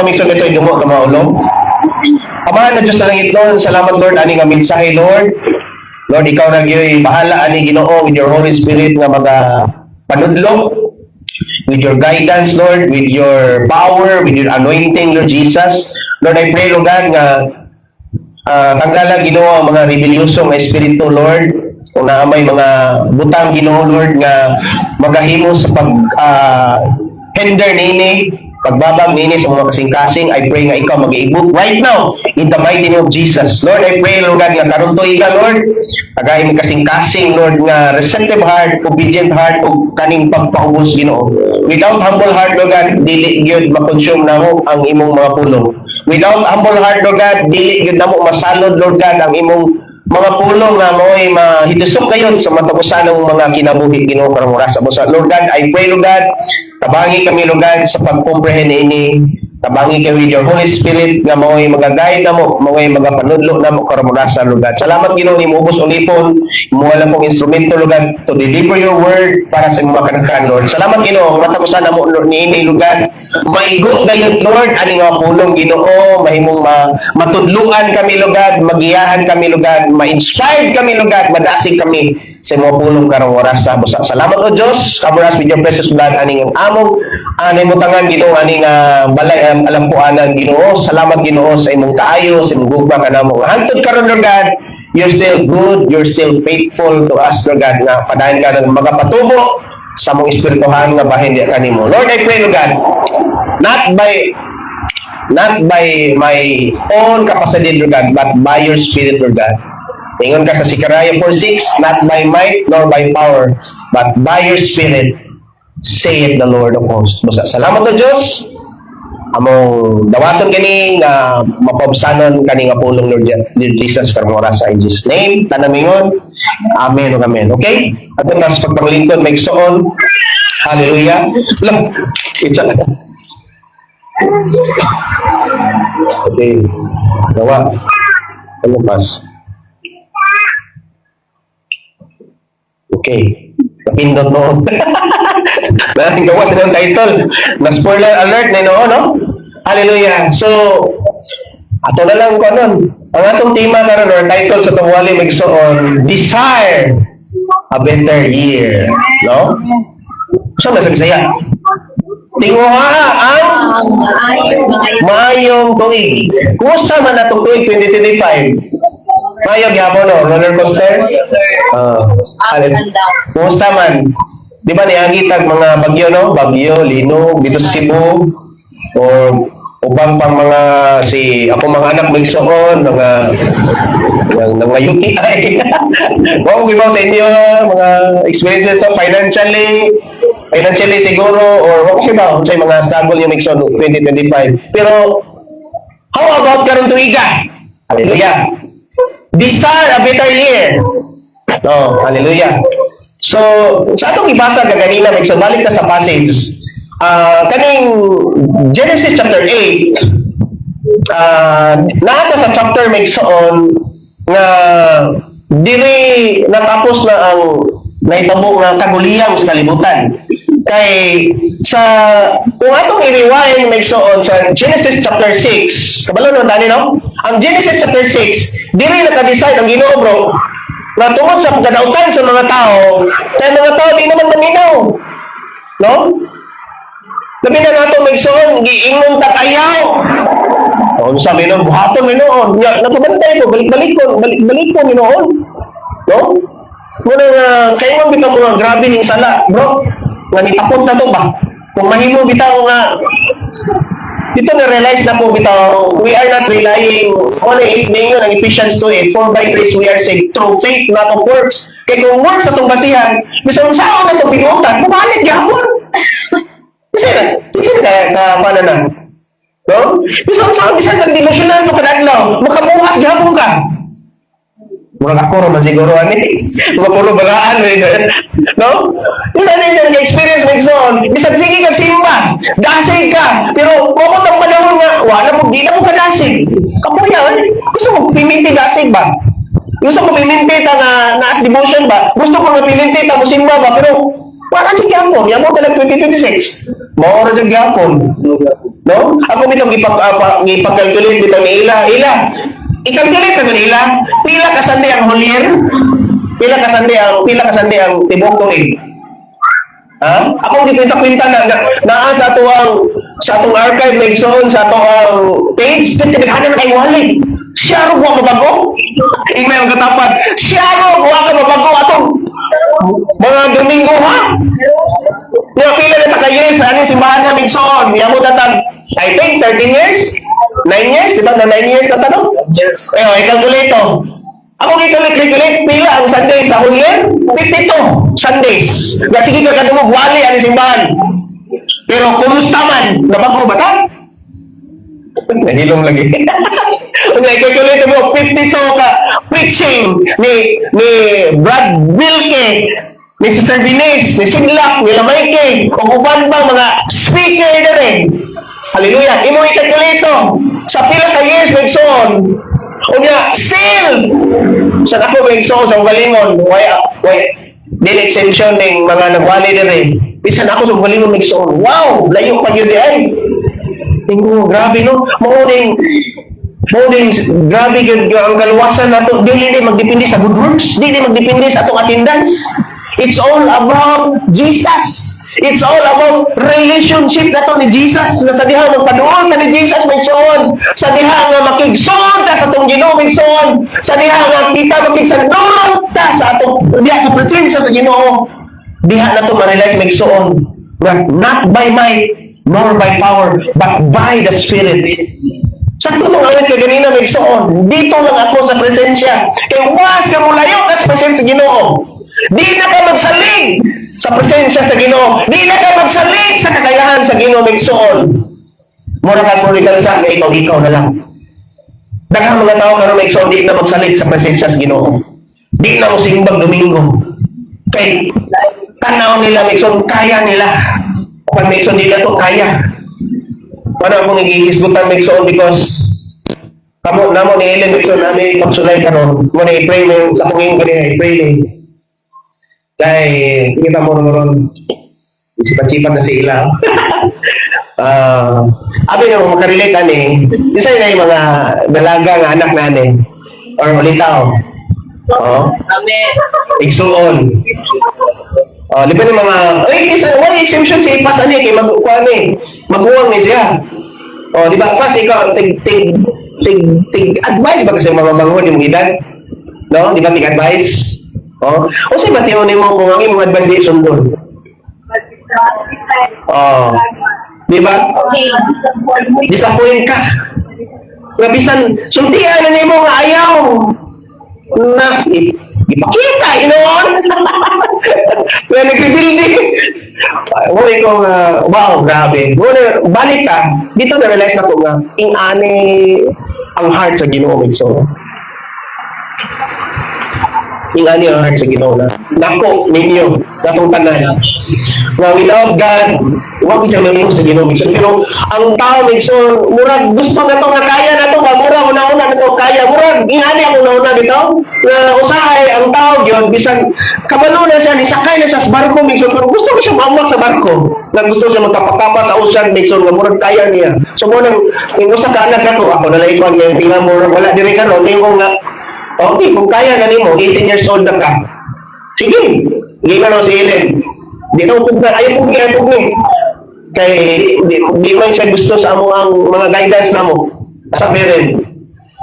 kami sa ito, idungo ka maulong. Amahan na Diyos sa langit, Lord. Salamat, Lord, ani nga mensahe, Lord. Lord, ikaw na gyud bahala ani Ginoo with your Holy Spirit nga mga panudlo, with your guidance, Lord, with your power, with your anointing, Lord Jesus. Lord, I pray, Lord God, nga tanggalan Ginoo ang mga rebelyosong espiritu, Lord. Kung na may mga butang Ginoo, Lord, nga magahimo sa pag hinder nini, pagbabang nini sa mga kasing-kasing, I pray nga ikaw mag-iibot right now in the mighty name of Jesus. Lord, I pray, Lord God, nga karon tuig ka, Lord, tagay mi kasing-kasing, Lord, nga receptive heart, obedient heart, ug kaning pagpaubos Ginoo. Without humble heart, Lord God, dili gyud makonsume namo ang imong mga pulong. Without humble heart, Lord God, dili gyud namo masalod, Lord God, ang imong mga pulong na mo'y mahitusok kayon sa matapusan ng mga kinabuhi Ginoo karong oras sa busa. Lord God, I pray, Lord God, tabangi kami, Lord God, sa pag-comprehend ini. Tabangi kami with your Holy Spirit nga mo'y mag-guide na mo, mo'y mag-panudlo na mo karong oras sa Lord God. Salamat Ginoo ni Mubos Ulipon, imuha lang kong instrumento, Lord God, to deliver your word para sa mga kanakan, Lord. Salamat Ginoo, matapusan na mo ni ini, Lord God. Maigot gayon, Lord, ani nga pulong Ginoo, mahimong matudluan kami, Lord God, magiyahan kami, Lord God, ma-inspired kami, Lord God, madasig kami sa mga pulong karong oras sa busa. Salamat o Diyos, kamuras with your precious blood, aning ang among, aning mutangan Ginoo, aning balay, alam po anan Ginoo. Salamat Ginoo sa imong kaayo, sa imong gugma kanamo. Hantod karon, Lord God, you're still good, you're still faithful to us, Lord God, na padayon ka ng magapatubo sa mong espirituhan nga bahin di kanimo. Lord, I pray, Lord God, not by my own capacity, Lord God, but by your Spirit, Lord God. Ingon ka sa Zechariah 4:6, not by might nor by power, but by your Spirit, saith the Lord of hosts. Salamat o Diyos. Among dawaton kani nga mapabsanon kani nga pulong Lord Jesus karong oras sa Jesus name tanamingon. Amen ug amen. Okay? Ato na sa pagpanglingkod may igsoon. Hallelujah. Itsa. Okay. Dawa. Ano pas? Okay. Napindot mo. Maraming gawa sa ng title. Na-spoiler alert na noon, no? Hallelujah. So, ato na lang ko nun. Ang atong tema karon or title sa tungwali magsoon, Desire a Better Year. No? So, nasa Bisaya. Tinguha ang maayong tuig. Kumusta man atong tuig 2025? Maayong yapon, no? Roller coaster? Kumusta man? Di ba niagitag mga bagyo, no? Bagyo, linog, dito sa Cebu, o ubang pang mga ako mga anak magsoon, mga UTI. Kung ibaw sa inyo, mga experiences to financially siguro, or okay ba, sa mga struggle yung magsoon 2025. Pero, how about karong tuiga? Hallelujah. Desire a better year. No, hallelujah. So, sa atong ibasa kaganina, magsabalik ka sa passage. Kaning Genesis chapter 8, naata sa chapter magsoon nga dili natapos na ang naitabo nga kaguliyang sa kalibutan. Kay kung atong i-rewind magsoon sa Genesis chapter 6, kabalo no tani no? Ang Genesis chapter 6, dili naka-decide ang Ginoo, bro, na tungod sa pagkadautan sa mga tao, kaya mga tao di naman maminaw. No? Labi na nato magsoon, giingon tak ayaw. Kung sabi nun, buhaton mo noon. Nakabantay ko, balik-balik ko noon. No? Muna nga, kayo nga bitaw mga grabe ng sala, bro. Nga nitapon na to ba? Kung mahimo bitaw nga, dito na-realize na po bitaw, we are not relying on it ngayon ang Ephesians 2:8, for by grace we are saved through faith, not of works. Kaya kung works sa itong basihan, bisan saan na itong pinutan, mabalit gapon. Bisan na, paano na? No? Bisan kang devotional mo kadaglaw, makabuhat gapon ka. Murag ako naman siguro mga puro balaan, no? Bisan na nag-experience mo ikson, bisan sige kag simba, dasig ka, pero bukod ang panahon nga, di na mo kadasig. Kapuyan, gusto mo piminti dasig ba? Gusto mo piminti ta naas devotion ba? Gusto mo nga piminti ta mo simba ba? Pero wala dyan gyapon, yan mo talag 2026. Maura dyan gyapon. No? Ako bitong ipag-calculate bitong ni Ila. Ila, i-calculate na ni Ila. Pila ka Sunday ang Holier? Pila ka Sunday ang tibok tuig? Ha? Ako di kwenta-kwenta na sa atong archive may igsoon sa atong page, tinibighanan na kay wallet. Siya ro ko mabago. Ingmay ang katapat. Siya ro ko ka mabago atong mga Domingo ha. Nga pila na taka-years ani simbahan na igsoon. Yamo tatag I think 13 years? 9 years? Di ba na 9 years na tanong? Yes. I-calculate to. Ako i-calculate pila ang Sunday sa Hulyer? 52 Sundays. Nga sige ka kadumog wali ang simbahan. Pero kumusta man? Nabago ba ta? Nahilong lagi. Nga i-calculate mo 52 ka preaching ni Brad Wilke, ni Sister Vines, ni Sinlak, ni Lamayke, o uban bang mga speaker na rin. Hallelujah. Imo i-calculate to. Sa pila ka years may igsoon. O nga, still! Sa ako may igsoon sa Ugalingon, why, din exemption ng mga nagwali na rin. Bisan ako sa Ugalingon may igsoon. Wow! Layo pa yun ay. Tingko, grabe no? Mauning, grabe yun ang kaluwasan na ito. Di magdepende sa good works. Di magdepende sa itong attendance. It's all about Jesus. It's all about relationship na to ni Jesus. Na sa diha magpaduol na ni Jesus may soon. Sa diha nga makigsoon ta sa itong Ginoo may soon. Sa diha nga kita makigsandurog ta sa atong diha sa presensya sa Ginoo. Diha na to ma-realize may soon. Not by might nor by power, but by the Spirit. Sakto nung awit ka ganina may soon. Dito lang ako sa presensya. Kaya was ka mulayo ka sa presensya sa Ginoo. Di na ka magsalig sa presensya sa Ginoo. Di na ka magsalig sa kakayahan sa Ginoo migsoon. Mura ka murigal sa ikaw na lang. Daghang mga tao karon migsoon di na magsalig sa presensya sa Ginoo. Di na mo simbang Domingo. Kay tanaw nila migsoon kaya nila. Pag migsoon nila to kaya. Para akong nagihisgutan migsoon because kamo namo ni Ellen migsoon namin pagsulay karon. Mo na i-pray mo sa panging kanina i-pray ni. Kaya, kita mo naman, isipan-sipan na sila. Abi nyo, makarelate ani, isa na yung mga dalaga nga anak nanin, or malitaw. Oo. Igsuon. Liban yung mga, one exemption si Ipas ani, kay mag-uwang ni siya. Di ba, Pas, ikaw, tig-advise ba kasi mga manghod yung edad? No? Di ba, tig-advise? O sa batiyon ni mo kung ang imong advantation doon. Di ba? Disappoint ka. Bisan, sultian na ni mo nga ayaw. Na, ipakita, inoon. Kaya nag-rebuilding. Muna ko nga, wow, grabe. Muna, balik ka. Dito na-realize na ko nga, ingani ang heart sa Ginoo. So, ingani ang heart sa Ginoo na nako ninyo natong tanan nga we love God wag kita mamimo sa Ginoo pero ang tao minsan murag gusto na to nga kaya na to murag una-una na to kaya murag ingani ang una-una dito nga usahay ang tao gyud bisan kabalo na siya ni sakay na siya sa barko minsan pero gusto ko siya maamok sa barko nga gusto siya magkapakapa sa ocean minsan nga murag kaya niya so mo nang usa ka anak ako na lang ikaw nga tingnan mo wala diri karon tingko nga okay, kung kaya na nimo, 18 years old na ka. Sige, hindi ka lang si Ellen. Di na upog na, ayaw pug ni. Kay, di man siya gusto sa among ang mga guidance na mo. Sa parent.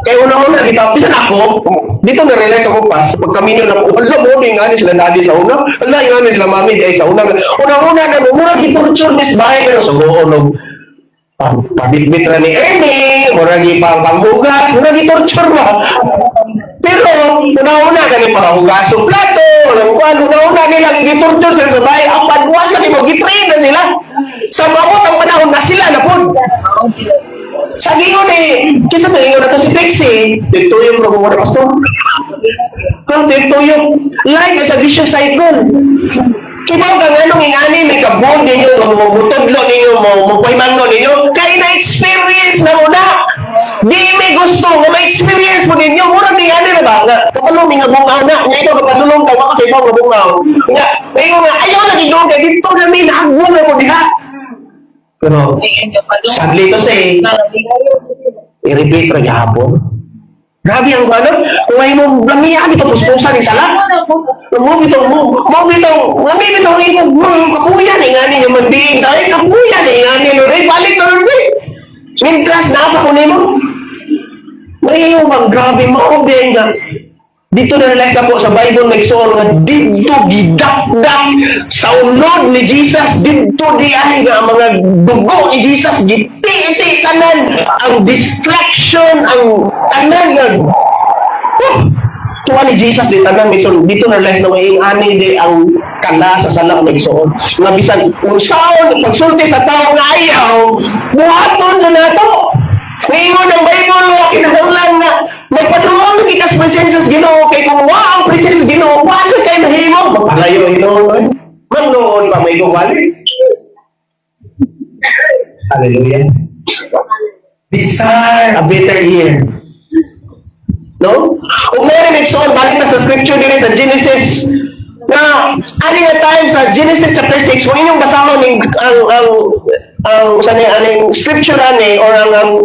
Kaya una-una, pisan ako, dito na-realize ako pa, sa pagkaminyo na po, alam mo, yung ani sila daddy sa una, alam yung ani sila mami, dahil sa una, una-una na mo, murag iturtsur this bahay, pero sa buonog, pabitbit na ni Ernie, murag panghugas, murag iturtsur ba? Pero, una-una ka ni panghugas yung plato, una-una nilang iturtsur sila sa bahay, ang padwas na ni mo, gitrain na sila. Sa mabot ang panahon na sila na po. Sa gingon kisa to ingon na to si Pixie, dito yung mga pastor. Dito yung like as a vicious cycle. Kibaw ka nga nung ingani, may kabon ninyo, mabutodlo ninyo, mapaymanno ninyo, kaya na-experience na muna. Di may gusto, nga ma-experience mo ninyo, murang ingani na ba? Nga, kapalong nga mong anak, nga ito, kapalong ka, waka kayo mga bungaw. Nga, ngayon nga, ayaw lagi doon, kaya dito na may naagbunan mo diha. Pero, sadly to say, i-repeat rin hapon. Grabe ang ano, kung ay mo, lamiyan ito, puspusan ni Sala. Mabitong ito, kapuyan, ingani yung mandiin, dahil kapuyan, ingani, Lord, balik na Lord, Mintras na ako kunin mo. May bang grabe mo, nga. Dito na-realize ako sa Bible nagsuon nga dito gidakdak sa unod ni Jesus, dito di ay nga mga dugo ni Jesus giti-iti tanan ang distraction, ang tanan nga tuwa ni Jesus di tanan mison dito na-realize na may ani di ang kala sa sala nagsuon nga bisan unsaon pagsulti sa tao nga ayaw buhaton na nato. Ngayon ang Bible mo, kinahanglan nga, magpatuon kita sa presensya sa Ginoo, kay kung ang presensya sa Ginoo, wala kayo mahimo. Magpalayo ang Ginoo, magnoon pa may gawali. Hallelujah. Desire a better year. No? Kung meron nagsuon, balik na sa scripture din sa Genesis, na ani nga time sa Genesis chapter 6 kung inyong basahon ang scripture ani or ang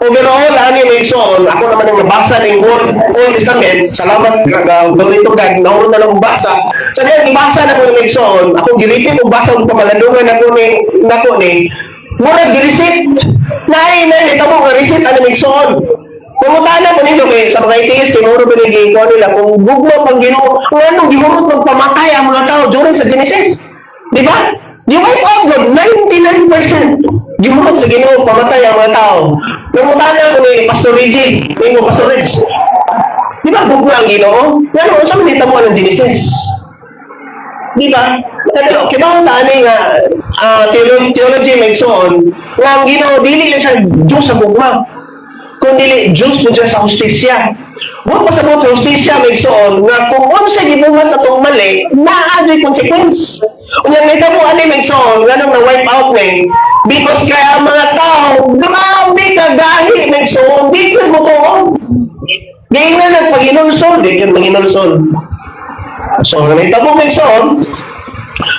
overall ani Mason ako naman ang nabasa ng Old Testament salamat gawin ito gag naunod na lang basa sa diyan ibasa na ko ng Mason ako gilipit og basa og pamalandungan ako ni murag gi-reset nay tamo nga reset ani Mason. Pumutana po ninyo kay sa mga itiis, kinuro ba naging ko nila kung gugma pang ginoo, kung anong gihurot magpamatay ang mga tao during sa Genesis. Di ba? Di wipe out God, 99% gihurot sa ginoo, pamatay ang mga tao. Pumutana ko ni Pastor Reggie, ni mo Pastor Reggie. Di ba gugma ang ginoo? Ano, saan manita mo ng Genesis? Di ba? Kaya tani nga, theology may soon, nga ang ginoo, dili na siya Diyos sa gugma. Kung dili Diyos po dyan sa hustisya. Buot pasabot sa hustisya may soon nga kung ano sa gibuhat na itong mali, na-adoy consequence. Kung may tamo ani may soon, nga nang na-wipe out may, because kaya ang mga tao, grabe kagahi may soon, di ka mo to. Ngayon na nagpaginulsol, di ka maginulsol. So, may tamo may soon,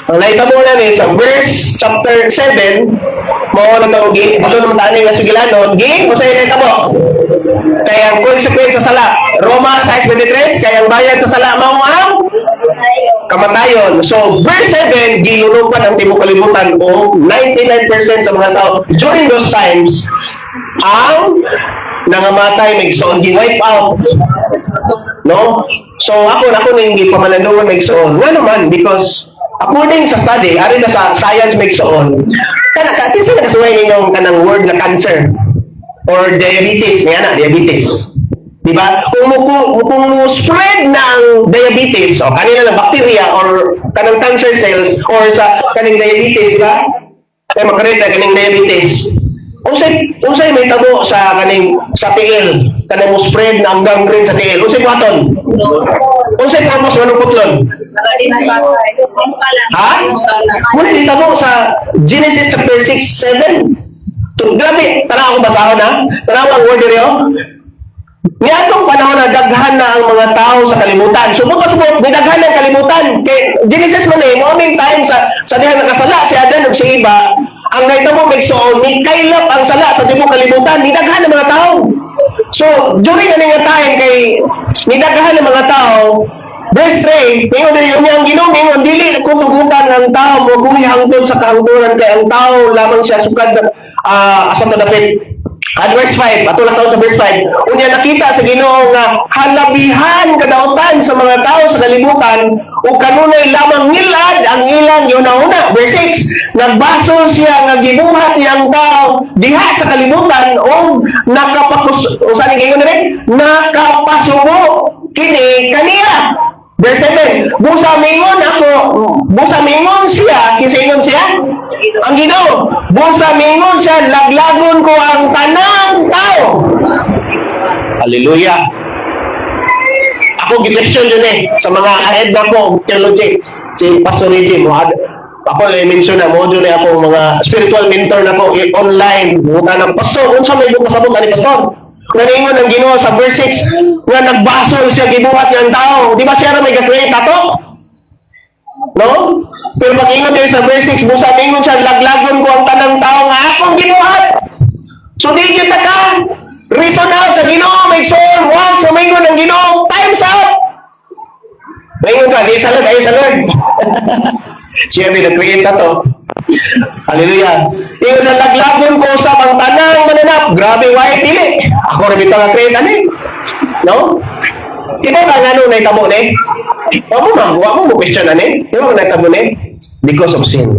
ang naitabo na ni sa verse chapter 7, mao na tawag dito naman tani nga sugilanon, gi mo sa naitabo. Kaya ang consequence sa sala, Roma 6:23, kaya ang bayad sa sala mao ang kamatayon. So, verse 7, ginunupan ang tibuok kalibutan o 99% sa mga tao during those times ang nangamatay magsoon gi-wipe out. No? So, ako ning gipamalandungan magsoon. Nga naman, because according sa study, ari na sa science magsoon, kinsa nakasuway ninyong kanang word na cancer or diabetes, nga na, diabetes. Di ba? Kung spread ng diabetes, o kanina ng bacteria or kanang cancer cells or sa kaning diabetes, di ba? Kaya makarita kaning diabetes. Unsay may tabo sa kaning sa tiil, kanang mo spread na ang gangrene sa tiil. Unsay buhaton? Unsay purpose ng putlon? Ha? Muna dito mo sa Genesis chapter 6, 7. Grabe, tanaw akong basahon ha? Tanaw ang word niyo? Niatong panahon na daghan na ang mga tao sa kalimutan. Subok may daghan na ang kalimutan. Kay Genesis man mo aming time sa diha nakasala si Adan ug si Eva, ang naitabo magsuon ni kaylap ang sala sa tibuok kalibutan, ni daghan ng mga tao. So, during nga time kay ni daghan ng mga tao, verse 3, ngayon yung Ginoo dili ko tugutan ang tao mo kuya hangtod sa kahangturan kay ang tao lamang siya sukad asa to dapit. At verse 5, ato lang sa verse 5, unya nakita sa Ginoo nga halabihan kadautan sa mga tao sa kalibutan ug kanunay lamang ngilad ang ilang yuna-una. Verse 6, nagbasol siya nga gibuhat niya ang tao diha sa kalibutan ug nakapasubo kini kaniya. Verse 7, busa mingon siya, kinsa ingon siya? Ang Ginoo, busa mingon siya, laglagon ko ang tanang tao. Hallelujah. Ako gi-question yun sa mga ahead na ko, theology, si Pastor Reggie, ako mention na mo dun ako mga spiritual mentor na ko online, buta ng pastor, unsa may pasabot ani pastor? Naningon ang Ginoo sa verse 6 nga nagbasol siya gibuhat niyang tao. Di ba siya na may ga-create ato? No? Pero pag-ingon din sa verse 6, busa mingon siya, laglagon ko ang tanang tao nga akong ginuhat. So di kita ka. Reason out sa Ginoo, may soul. Once sumingon ng Ginoo, time's up. Mingon ka, di sa Lord, ay sa Lord. Siya may nag-create na to. Hallelujah. Ingon sa laglagon ko sa ang tanang mananap. Grabe, why pili? Ako rin ito na-create, ano eh? No? Ito ka nga nung naitamo na eh. Huwag mo question ano eh. Ito ka naitamo na eh. Because of sin.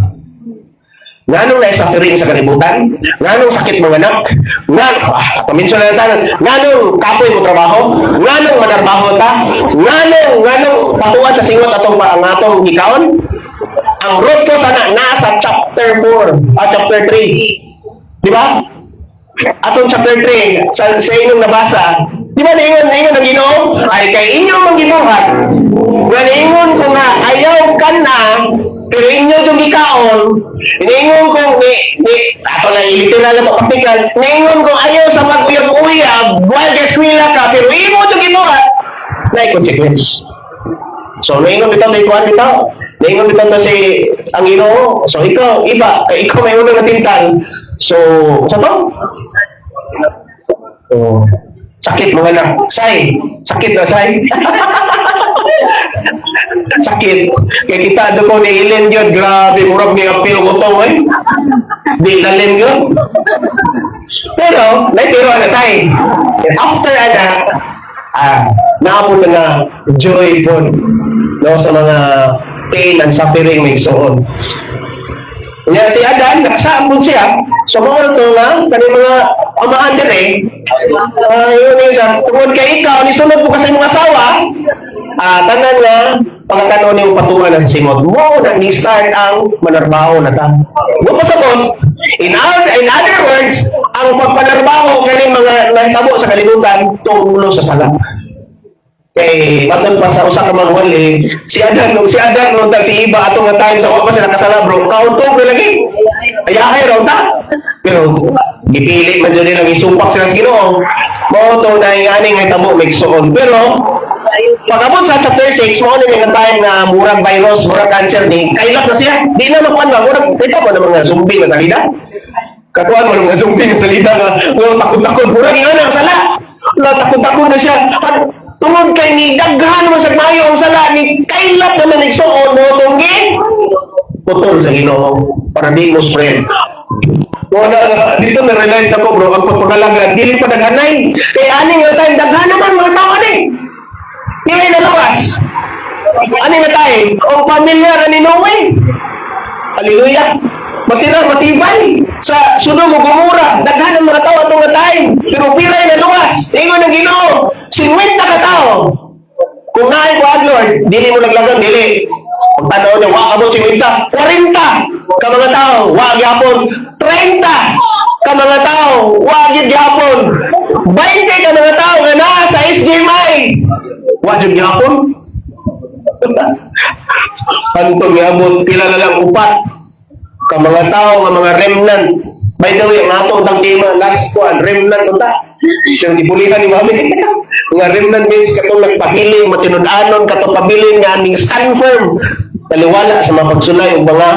Nga nung na-suffering sa kalibutan, nga nung sakit mong anak, paminsan na natin, nga nung kapoy mo trabaho, nga nung manarbaho ta, nga nung patuan sa singot atong atong ikaon, ang root ko sana nasa chapter 4 at chapter 3. Di ba? Atong chapter 3, sa inyong nabasa, di ba naingon ang Ginoo? Ay kay inyong maginuhat, nga naingon ko nga ayaw ka na, pero inyo yung ikaon, naingon ko, ato lang literal na mapapikal, naingon ko ayaw sa mag-uyab-uyab, while gaswila ka, pero imo yung ginuhat, na consequence. So, naingon bitaw na ikuhan bitaw. Naingon bitaw na si ang Ginoo. So, ikaw, iba. Ikaw may unang natintal. So, sa to? Oh, sakit mga anak. Say. Sakit na, say. Sakit. Kaya kita doon ko ni Ilen yun. Grabe, murag niya apil ko to, eh. Di lalim yun. Pero, naitiro na, say. After anak, naabot na joy po, no, sa mga pain and suffering may soon. Kaya si Adan, nakasaan po siya, so mga ito nga, kani mga amahan din eh, yun yung siya, tungkol kay ikaw, nisunod po kasi mga asawa, tanan nga, pagkakanon yung patuan ng simot, mo na ni-start ang manarbaho na ta. Mo pasabot, in other words, ang pagpanarbaho kani mga nahitabo sa kalibutan, tunggulo sa sala. Kay patol pa sa usa ka magwali, si Adan si Iba atong nga time sa pa sila kasala bro. Kauntog na lagi. Ayahay raw ta. Pero gipili man jud nila isumpak sila sa Ginoo. Mao to na ani nga tabo migsoon. Pero pag-abot sa chapter 6, mo ni nga time na murag virus, murag cancer ni kailap na siya. Di na makuan ba murag kita mo na mga zombie nga salida. Katuan mo mga zombie nga salida nga takot-takot murag nga sala. Takot-takot na siya. Tungod kay ni daghan mo sa mayo ang sala ni kailap naman nagsuon mo tunggi putol sa Ginoo para di mo spread. Wala dito na realize ako bro ang pagpagalaga dili pa daghanay kay ani nga time daghan naman mga tao ani. Dili na lawas. Ani nga tayo ang pamilya ni Noe. Hallelujah. Matibay sa suno mo gumura daghan ang mga tao atong nga time pero pilay na luwas ingon ang Ginoo 50 ka tao kung naay ko Lord dili mo naglagang dili ang tanaw niya wa ka mo 50 40 ka mga tao wa gyapon 30 ka mga tao wa gyud gyapon 20 ka mga tao nga naa sa SGMI wa gyud gyapon Pantong yabot pila na lang upat ka mga tao, nga mga remnant. By the way, ang atong tang tema, last one, remnant unta. Siyang ibulihan ni Mami. Nga remnant means katong nagpabiling, matinud-anon, katong pabiling nga aming stand firm. Taliwala sa mga pagsulay o mga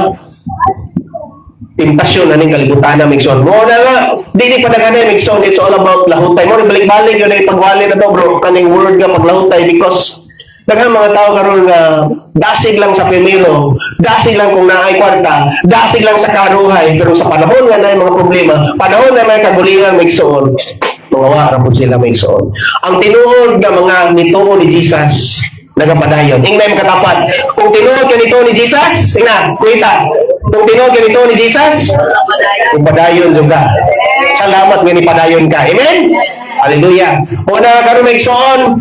temptasyon na ning kalibutan na Migson. Mo na nga, di pa nagana Migson, it's all about lahutay. Mo balik-balik yun ay pagwali na to bro, kaning word nga paglahutay because daghang mga tao karon nga dasig lang sa primero, dasig lang kung naay kwarta, dasig lang sa karuhay, pero sa panahon nga naay mga problema, panahon na may kagulingan Migson, mga wara po sila Migson. Ang tinuod nga mga nituo ni Jesus, nagapadayon. Ingay makatapat. Kung tinuod ka nito ni Jesus, tingnan, kuita. Kung tinuod ka nito ni Jesus, padayon juga. Salamat nga ni padayon ka. Amen? Hallelujah. Una karon Migson,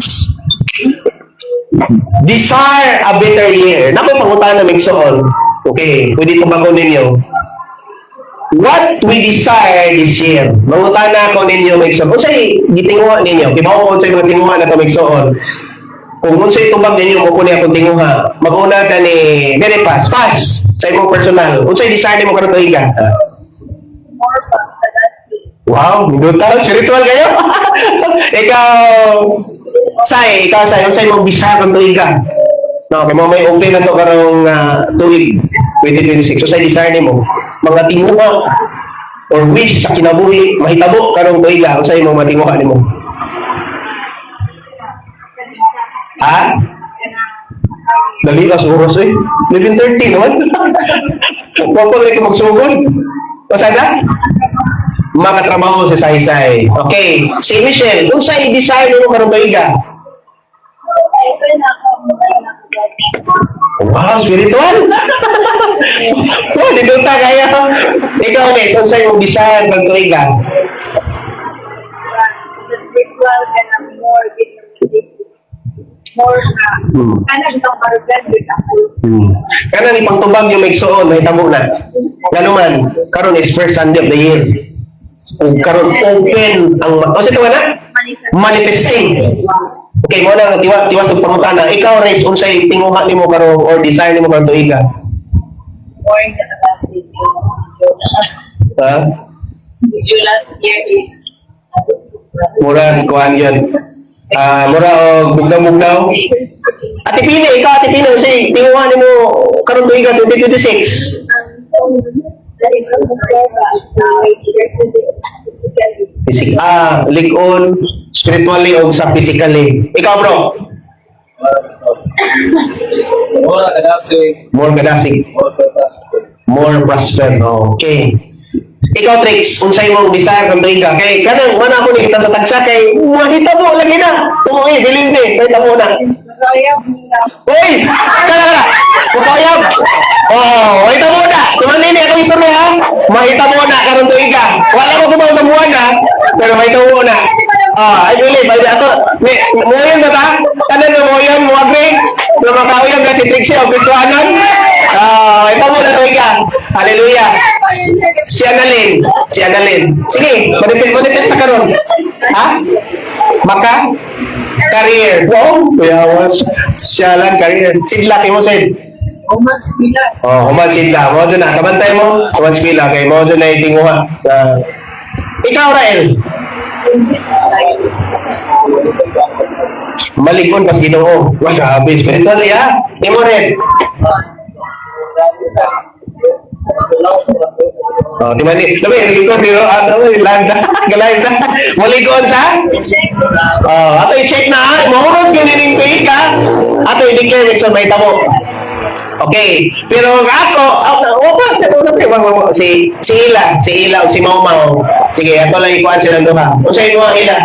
desire a better year. Nakoy pangutan na Migson. Okay, pwede ko bago ninyo. What we desire this year. Mangutan na ako ninyo Migson. Kung sa'y gitinguha ninyo, kibaw ko sa'y mga tinguha na ito Migson. Kung sa'y tubag ninyo, kung kunin akong tinguha, mag-una ka ni very fast sa imong personal. Kung sa'y desire mo karoon tuhigan. Wow, minuta. Spiritual kayo? ikaw say, kung sa'y mong desire kang tuhigan. No, kaya may open na to karong tuig. 2026. So sa desire nimo, mga tinguha or wish sa kinabuhi mahitabo karong tuiga unsa imong matinguha nimo? Ha? Dali ka suros eh. 11:30 naman. Huwag ko rin magsugod. O sa? Makatrabaho sa saysay. Okay. Si Michelle, kung sa i-desire mo karong tuiga? Wow, spiritual! Oh, dito ta kaya. Ikaw, Nes, kung sa iyong desire karong tuiga? Spiritual ka na more more kanang itong karugan with ako. Kana ni pagtubag yung magsuon, may tabo na. Ngano man, karon is first Sunday of the year. Ug karon open ang o sa tuwa na? Manifesting. Okay, mo na tiwas og pangutana. Ikaw Res, unsay tinguha nimo karon or desire nimo karong tuiga? More na kasi Ha? yung last year is Mura kuan yun. Mura og bugnaw-bugnaw. Ate Pina, ikaw Ate Pina, unsay tinguha nimo karon tuiga 2026? Lig-on, spiritually o sa physically. Ikaw bro? More gadasig. More prosper. Okay. Ikaw Trix, unsay imong desire kang tuiga? Kay kanang mana ko ni kita sa tagsa kay mahitabo lagi na. Tumoy, bilindi, mahitabo na. Uy! Kala! Kupayab! Oh, mahitabo na! Tumanin niya itong istorya ha? Mahitabo na karon tuiga. Wala ko kumaw sa buwan ha? Pero mahitabo na. I believe, mo yun ba ta? Kanan na mo yun, mo agree? Na makauyan ka si Trixie o Kristohanan? Mahitabo na tuiga. Hallelujah! Si Annalyn. Sige, manifest na karon. Ha? Maka? Career. Wow, yawas. Siya lang, career. Sidla, kay mo, Sid. Humans nila. Human sidla. Mo dyan na. Kabantay mo. Human sidla. Kay mo dyan na itinguha. Ikaw, Rael. Malikon pas ginoo. Grabe, spiritual, ya. Imo rin. Di ba ni? Labi, ito dito landa, galive na. Malikon sa? Ato i-check na, mahurot yun ining tuiga. Ato i-declare sa may tamo. Okay, pero ako, si Ila, o si Mau. Sige, ato lang ikuan silang duha. Kung sa ito ang Ila,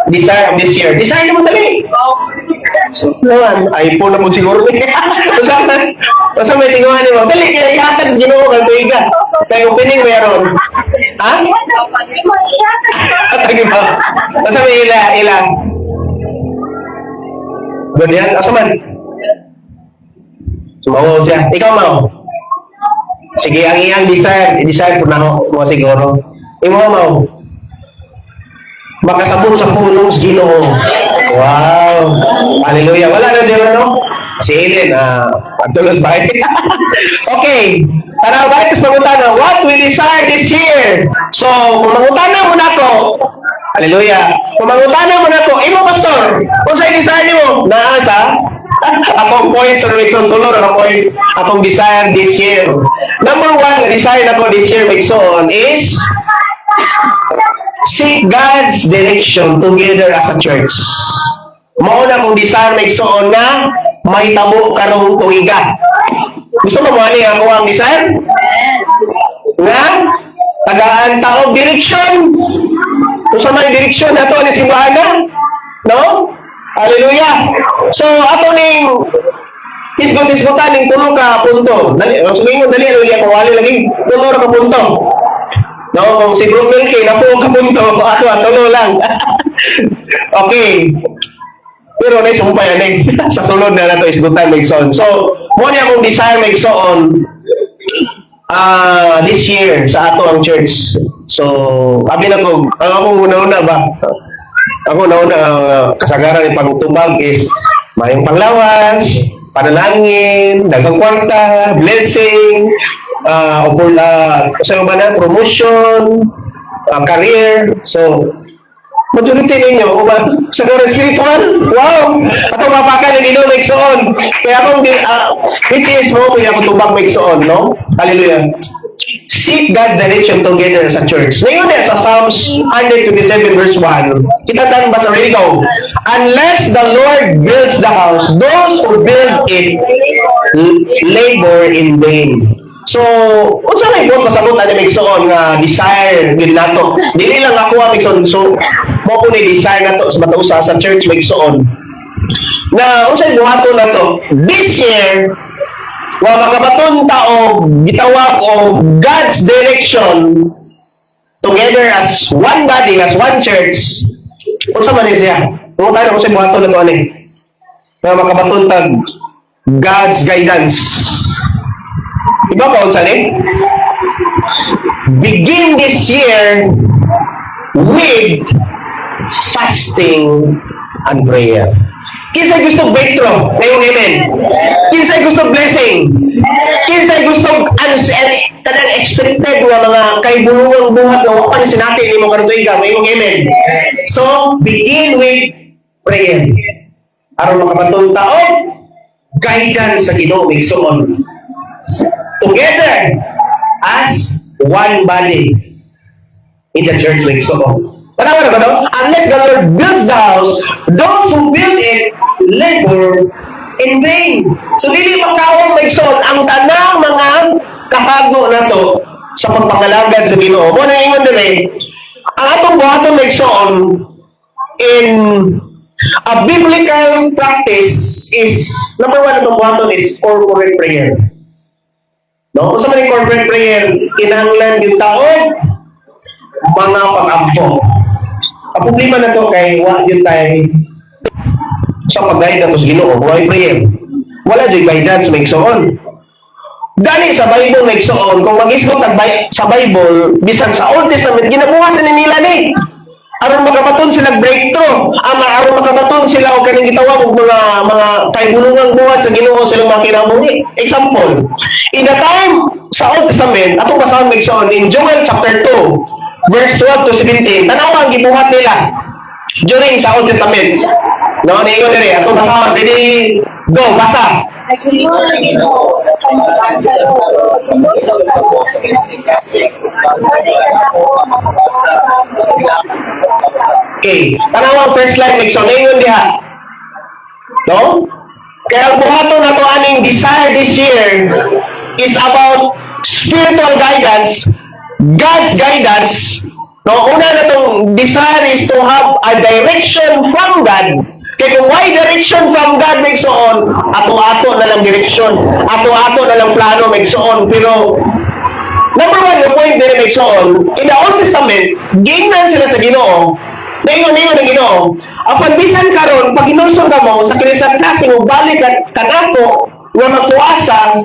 desire of this year. Desire naman dali. Naman, iPhone na mo siguro. Basta may tinguhan mo. Dali, kaya ihatag ginoo kang tuiga. Kaya opening meron. Ha? Atagi ba? Basta may ila. Ganyan, asa man? Sumawo siya. Ikaw, Mau. Sige, ang iyang desire po na mo siguro. Imo, Mau. Makasabot sa punong Ginoo. Wow. Hallelujah. Wala na sila, no? Si Ellen, pagtulos ba? Okay. Tara, bakit mas mangutana? What we desire this year? So, kung mangutana mo na ako, hallelujah. Kung mangutana mo na ako, imo pastor, kung sa'yo desire mo, naasa, akong points or reason tulor, akong points, akong desire this year. Number one, desire na ko this year, Mixon, is seek God's direction together as a church. Mauna kong desire Mixon na mahitabo karong tuiga. Gusto mo ani ako ang desire? Nga? Tagaan taog direksyon. Kung sa may direksyon na ito, ni simbahan no? Hallelujah. So, ato ning isgot-isgotan ning tulo ka punto. Dali, sabihin mo, dali, hallelujah, kung wali laging tulo ka punto. No, kung si Bro Milky, na po ka punto, tulo lang. Okay. Pero na isumpay yan eh. Sa sulod na nato isgutan Megson. So, mo niya akong desire Megson this year sa ato ang church. So, abi na ko, ang akong una-una ba? Ako nauna kasagaran ng pagtubag is mayong panglawas, panalangin, dagang kwarta, blessing, promotion, career. So, Majority ninyo, o ba? Sa Lord spiritual? Wow! Ato mapakan ng ino magsoon. Kaya akong, which is mo, kaya ako tubang magsoon, no? Hallelujah. Seek God's direction together as a church. Ngayon sa Psalms 127 verse 1, kita tan ba sa ready go? Unless the Lord builds the house, those who build it labor in vain. So, unsa may buot pasabot ani migsoon nga desire gid nato. Dili lang ako ang migsoon. So, mo ko ni desire nato sa matausa sa church migsoon. Na unsay buhaton nato? This year, wa makabaton ta og gitawag og God's direction together as one body, as one church. Unsa man ni siya? Kung tayo unsay buhaton nato ani? Na makabaton tag God's guidance. Diba pa unsa ni? Begin this year with fasting and prayer. Kinsay gusto breakthrough? Ngayong amen. Kinsay gusto blessing? Kinsay gusto kanang expected nga mga kaibulungang buhat nga wapan sinati ni mo karon tuiga ngayong amen. So, begin with prayer. Aron makapatunta og guidance sa Ginoo migsoon. Together as one body in the church migsoon. Tanawa na ba no? Unless the Lord builds the house, those who build it labor in vain. So, dili makawang migsoon ang tanang mga kahago na to sa pagpangalagad sa Ginoo. Mo na ingon dire, ang atong buhaton migsoon in a biblical practice is, number one atong buhaton is corporate prayer. No? Kung sa mga corporate prayer, kinahanglan yung taon, mga pag-ampo. Ang problema na to kay wa yun tayo sa pag-guide sa Ginoo, buhay prayer. Wala yung guidance magsoon. Dali sa Bible magsoon, kung mag-isgot sa Bible, bisan sa Old Testament, ginabuhat na nila ni. Aron makabaton sila breakthrough, aron makabaton sila og kaning gitawag og mga kaibulungang buhat sa Ginoo silang mga kinabuhi. Example, in the time sa Old Testament, atong basahon migsoon in Joel chapter 2, verse 12 to 17, tanawa ang gibuhat nila during sa Old Testament. No, niingon dire, atong basahon, ready, go, basa. Okay, tanawang first line migsoon ngayon diha. No? Kaya ang buhaton nato aning desire this year is about spiritual guidance, God's guidance. No, una na tong desire is to have a direction from God. Kaya kung why direction from God migsoon, ato-ato na lang direksyon, ato-ato na lang plano migsoon. Pero number one, yung point din migsoon, in the Old Testament, gingnan sila sa Ginoo. Naingon ng Ginoo. Ang pagbisan karon, pag inusog ka mo sa kinisang klaseng balik at kanato nga magtuasa,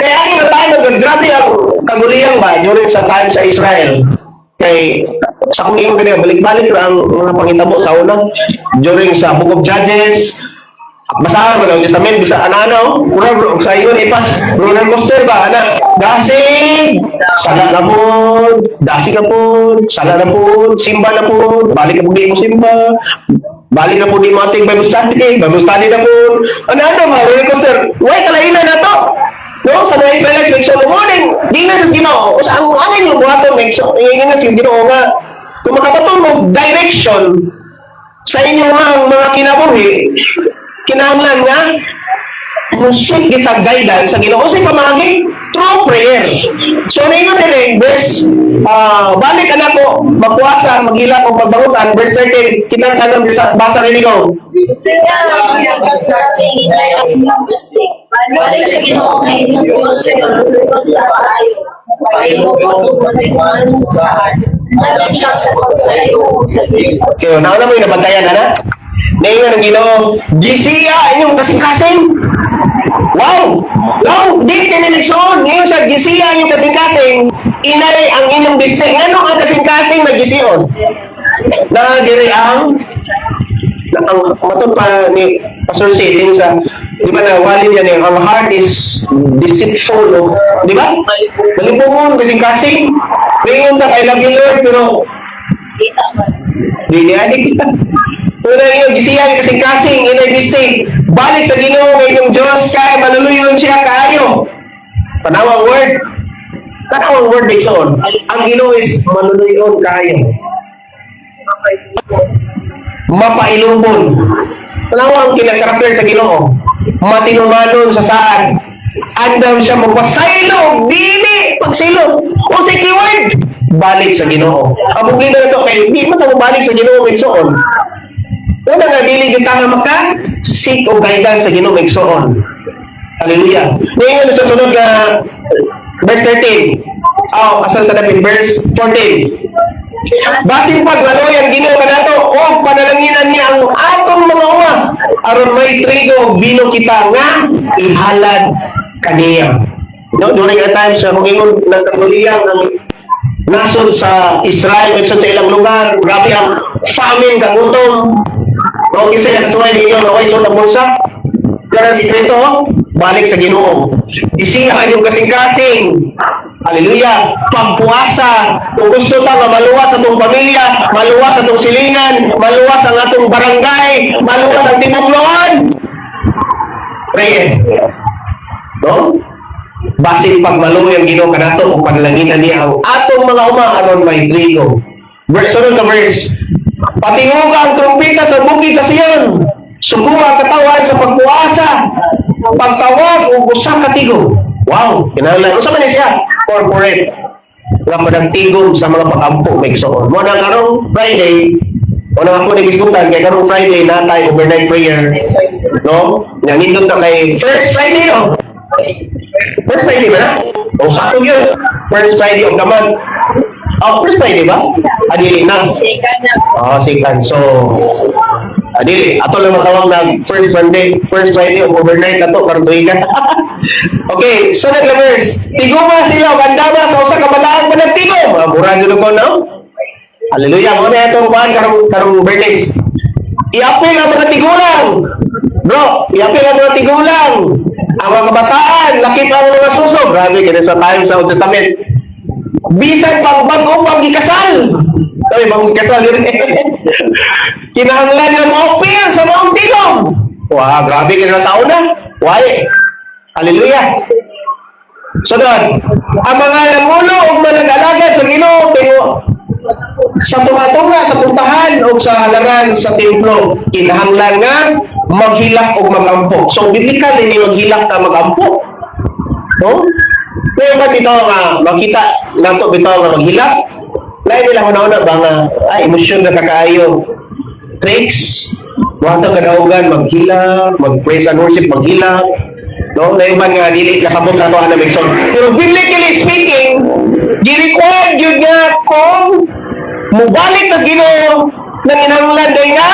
kaya ang na tayo nag-grabe ang kaguliyang ba during sa time sa Israel. Kay sa kung ingon ganyan, balik-balik lang ang mga pangitabo sa una during sa Book of Judges. Basahan mo ng Testament, bisa ano, kurang sa iyo ipas, roller coaster ba, anak, dasig, sala na po, dasig na po, sala na po, simba na po, balik na po di mo simba, balik na po di mo ating Bible study na po, ano, roller coaster, why kalainan na to? No, sa mga Israelites, make sure morning, di na sa Ginoo, sa ang angin yung buhaton, make sure, ingin na sa Ginoo nga, kung makapatong mo direction sa inyong mga kinabuhi, kinahanglan nga musik kita guidance sa Ginoo sa pamagi through prayer. So ningon dire verse balik ana ko magpuasa maghila og magbangutan verse 13 kita tanong basa rin ko. So nauna mo yung nabantayan ana? Ngayon ang Ginoo, gisiya inyong kasing-kasing. Wow! Wow! Di tineleksyon. Ngayon sa gisiya inyong kasing-kasing, inay ang inyong bisig. Ano ang kasing-kasing na gisiyon? Na diri ang matun pa ni Pastor Siding sa di ba na walin yan eh, ang heart is deceitful, no? Di ba? Malipungon, kasing-kasing. Ngayon na kay Lagi Lord, pero Dili ani. Una yung gisiyan kasing-kasing, inay balik sa Ginoo ng inyong Diyos, kaya maluluyon siya kaayo. Panawang word. Panawang word, Dixon. Ang Ginoo is maluluyon kaayo. Mapailubon. Panawang kinakarakter sa Ginoo. Matinumanon sa saan. Andam siya magpasaylo, dili, pagsilo. O sa keyword, balik sa Ginoo. Ang bugin na ito, kaya hindi mo balik sa Ginoo, Dixon. Una nga, dili kita nga maka seek o guidance sa Ginoo Igsoon. Hallelujah. Ngayon sa sunod nga verse 13. Asal tanapin verse 14. Basin paglaloy ang Ginoo kanato o panalanginan niya ang atong mga uma aron may trigo o bino kita nga ihalad kaniya. No, during a time sa mga nagkaguliyang ang nasod sa Israel, nasod sa ilang lugar, grabe ang famine, kagutom. Okay, sa kasuway ninyo, okay, so nabulsa. Pero ang sikreto, balik sa Ginoo. Isihan yung kasing-kasing. Hallelujah. Pagpuasa. Kung gusto ta nga maluwas sa itong pamilya, maluwas sa itong silingan, maluwas ang atong barangay, maluwas ang timugloan. Pray. No? Basin pagmaluwi ang Ginoo kanato kung panlanginan niya ang atong mga uma aron may trigo. Sunod na verse. Patinguga ang trumpeta sa bukid sa Sion. Subuha ang katawan sa pagpuasa. Pagtawag o usang katigo. Wow! Kinahanglan. Usa man ni siya? Corporate. Nga padagtigom sa mga pag-ampo may igsoon. Mo na karong Friday, o na ako nagisgutan kay karong Friday na tayo overnight prayer. No? Nangindot na kay First Friday, no? First Friday ba na? O sakto yun. First Friday of the month. First Friday ba? Adili na. Second na. Second. So, adili. Ato lang matawag na first Friday of overnight na to. Parang tuwigan. Okay, sunod na verse. Tiguma sila, kandama sa usa ka malaang panagtigom. Mura nyo ko, no? Hallelujah. Muna itong kuhan, karong birthdays. I-apil ang mga tigulang. Bro, i-apil ang mga tigulang. Ang mga kabataan, lakip ang mga suso. Grabe, kaya sa time sa Old Testament. Bisan pang bago pang gikasal. Sabi, bagong gikasal yun. Kinahanglan ng opil sa mga tigom. Wow, grabe kaya sa una. Why? Hallelujah. Sunod, ang mga namulo o manag-alaga sa Ginoo sa tunga-tunga, sa puntahan o sa halangan sa templo, kinahanglan nga maghilak o mag-ampo. So, biblical, hindi maghilak ka mag-ampo. No? Kaya ba bitaw nga, makita nato bitaw nga maghilak? Lain nila una-una ba nga, emosyon na kakaayo. Tricks, wata kadaugan, maghilak, mag-praise and worship, maghilak. No? Lain ba nga, dili kasabot na ito, Megson. Pero biblically speaking, gi-required yun nga kung mubalik tas Ginoo nang inanglan day nga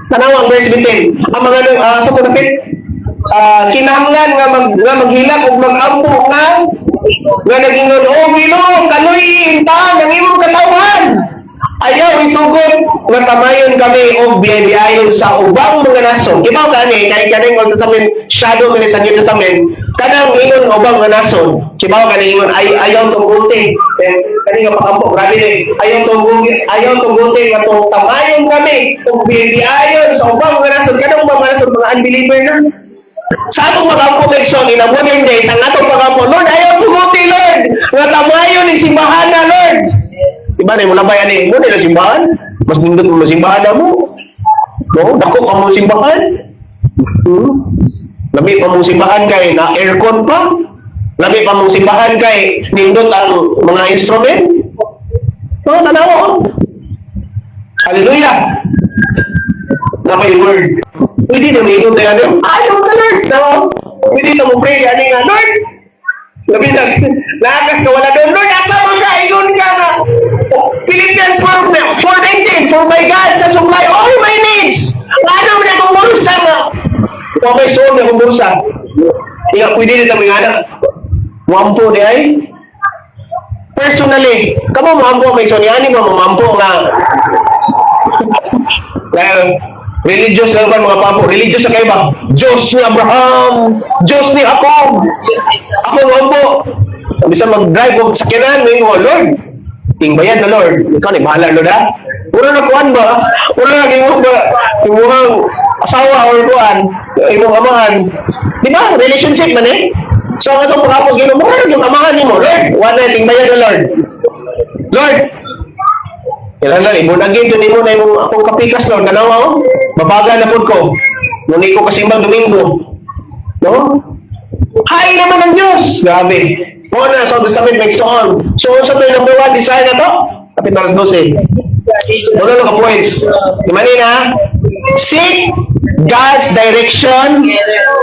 tanawang verse 15 ang mga sa tunapit kinahanglan nga maghilak ug mag-ampo nga nagingon Ginoo kaloy inta ng imong katawan ayaw itugon nga tamayon kami og biyayon sa ubang mga nason kibaw gani kay kaning Old Testament shadow kini sa New Testament kanang ingon ubang mga nason kibaw kani ingon ayaw tungguti kani nga pakampo grabe ni ayaw tungguti nga tamayon kami og biyayon sa ubang mga nason kanang ubang mga nason mga unbeliever na sa atong pagampo Megson in a modern days ang atong pagampo Lord ayaw tungguti Lord nga tamayon ni simbahan na Lord. Diba na yung labayan mo nila simbahan? Mas nindot mo simbahan na mo. No? Dako pa mo simbahan. Labi pa mo simbahan kay na aircon pa. Labi pa mo simbahan kay nindot ang mga instrument. No, tanaw. Hallelujah. Napay word. Pwede na may tayo ano? Ayaw ka Lord. No? Pwede na mo pray ani nga Lord. Labi na. Lakas ka wala doon. Lord, asa mo ka? Iyon ka nga. Philippians 4:19 For my God shall supply all my needs. Ano mo na kung bursa nga? Kung may soul na kung bursa. Ika, pwede nito mga anak. Mampo di ay? Personally, kamo mampo may soul. Yan mo mampo nga. Religious lang ba mga papo? Religious na kayo ba? Diyos ni Abraham, Diyos ni Jacob. Ako mampo. Bisa mag-drive o sakyanan, may mga Lord. tingbayan na Lord. Ikaw ni bahala Lord ha. Una na kuan ba? Una na imo ba? Imuhang asawa or kuan, imong amahan. Di ba? Relationship man eh. So ang atong pagkapos Ginoo, mo yung amahan nimo Lord. Wala na tingbayan na Lord. Lord, kailan na, ibunagin yun mo na yung akong kapikas, Lord. Kanawa, oh. Mabaga na po ko. Ngunit ko kasi Domingo. No? Hay naman ang Diyos! Grabe. Mo na, sa Testament, may soon. So, sa ito yung number 1 design na to? Kapitalas 12. Wala lang ka-points. Imanin ha? Seek God's direction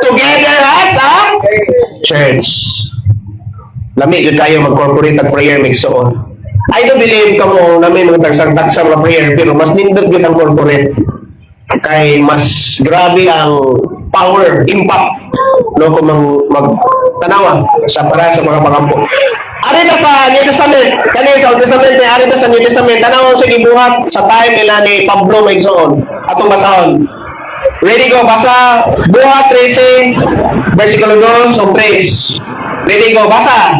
together as a church. Lamig yun tayo mag-corporate at prayer mix soon. I do believe ka mo na may mga tagsang-tagsang na prayer, pero mas nindot yun ang corporate. Kay mas grabe ang power, impact, no, kung magtanawa sa para sa mga pangampo. Ari na sa New Testament, kanina sa Old Testament, ari na sa New Testament, tanaw sa gibuhat sa time nila ni Pablo Maigsoon, atong basahon. Ready go, basa, buhat 13, versikulo 2, o 3. Ready go, basa.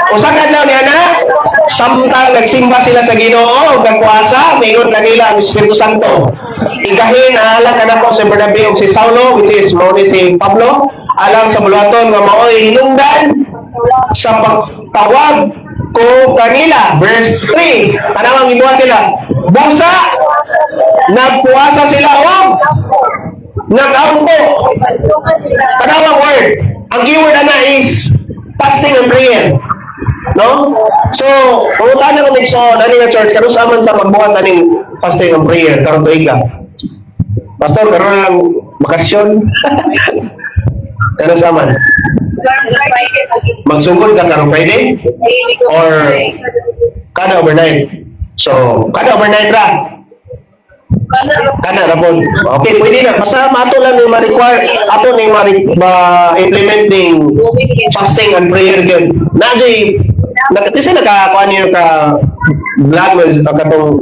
Usa kadlaw niya na, samtang nagsimba sila sa Ginoo, nagpuasa, mingon kanila ang Espiritu Santo. Ikahin, alang anak ko si Bernabe o si Saulo, which is mao ni si Pablo, alang sa buluhaton nga mao'y hinungdan sa pagtawag ko kanila. Verse 3, anong gibuhat nila? Busa, nagpuasa sila o nag-aumpo. Panawang word. Ang keyword na is fasting and prayer. No? So, pumunta na kami sa aning church, karon sa aman ta magbuhat aning fasting and prayer karon tuiga. Pastor, karon lang bakasyon. Karon sa aman. Magsugod ka karon Friday or kada overnight. So, kada overnight ra. Kana ra po. Okay, pwede na. Basta mato lang yung ma-require, ato ning ma-implementing fasting and prayer gyud. Najay nakatisa nakakuan niyo ka vlog mo katong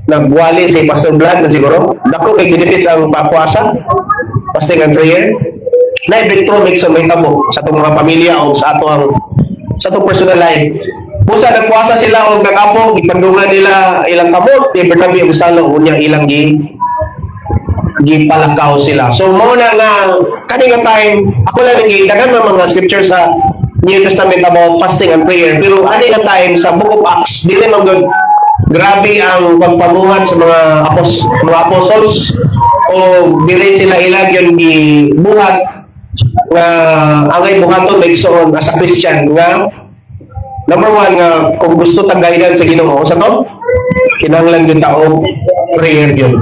nagwali si Pastor Vlad na siguro. Dako kay benefits ang papuasa, fasting and prayer. Na breakthrough make sa may tabo sa atong mga pamilya o sa atong personal life. Busa nagpuasa sila o nag-apo, gipandungan nila ilang kamot, di Bernabe o Saulo, unyang ilang gipalakaw sila. So, mo na nga, kanina time, ako lang nagigdagan ng mga scriptures sa New Testament about fasting and prayer. Pero kanina time, sa Book of Acts, di rin good. Grabe ang pagpabuhat sa mga apostles o dili sila ilang yung gibuhat nga angay buhaton maigsoon as a Christian nga number 1 nga kung gusto tang guidance sa Ginoo sa to kinahanglan gyud tao prayer gyud.